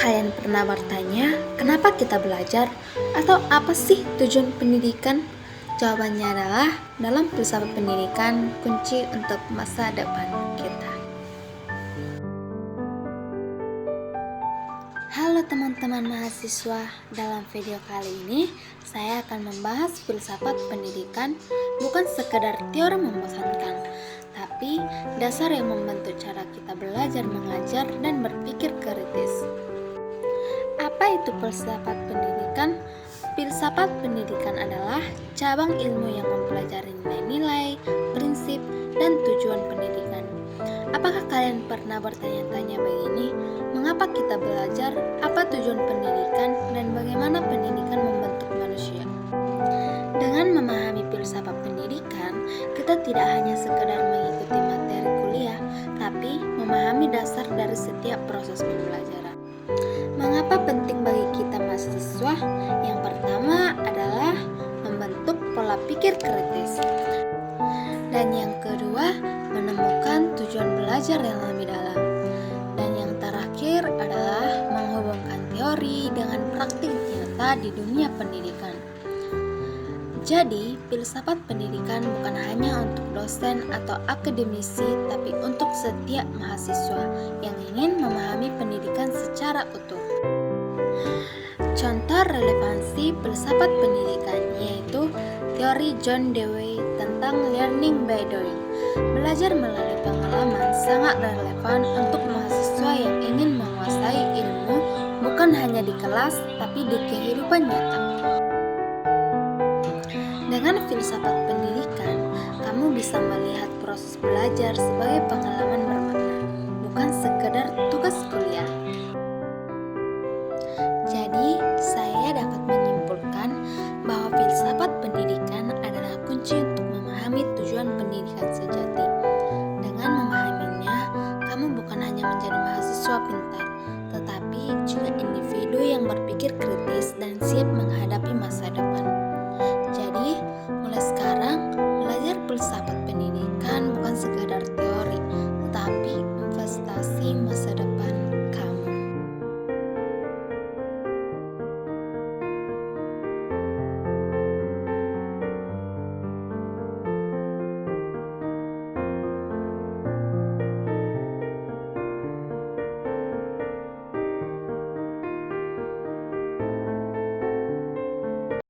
kalian pernah bertanya, kenapa kita belajar? Atau apa sih tujuan pendidikan? Jawabannya adalah, dalam filsafat pendidikan, kunci untuk masa depan kita. Halo teman-teman mahasiswa, dalam video kali ini, saya akan membahas filsafat pendidikan, bukan sekedar teori membosankan, tapi dasar yang membentuk cara kita belajar, mengajar, dan berpikir kritis. Apa itu filsafat pendidikan? Filsafat pendidikan adalah cabang ilmu yang mempelajari nilai-nilai, prinsip, dan tujuan pendidikan. Apakah kalian pernah bertanya-tanya begini? Mengapa kita belajar? Apa tujuan pendidikan? Dan bagaimana pendidikan membentuk manusia? Dengan memahami filsafat pendidikan, kita tidak hanya sekedar mengikuti materi kuliah, tapi memahami dasar dari setiap proses pembelajaran. Mengapa penting bagi kita mahasiswa? Yang pertama adalah membentuk pola pikir kritis. Dan yang kedua, menemukan tujuan belajar yang lebih dalam. Dan yang terakhir adalah menghubungkan teori dengan praktik nyata di dunia pendidikan. Jadi, filsafat pendidikan bukan hanya untuk dosen atau akademisi, tapi untuk setiap mahasiswa yang ingin memahami pendidikan secara utuh. Contoh relevansi filsafat pendidikan yaitu teori John Dewey tentang learning by doing. Belajar melalui pengalaman sangat relevan untuk mahasiswa yang ingin menguasai ilmu bukan hanya di kelas, tapi di kehidupan nyata. Dengan filsafat pendidikan, kamu bisa melihat proses belajar sebagai pengalaman bermakna, bukan sekedar tugas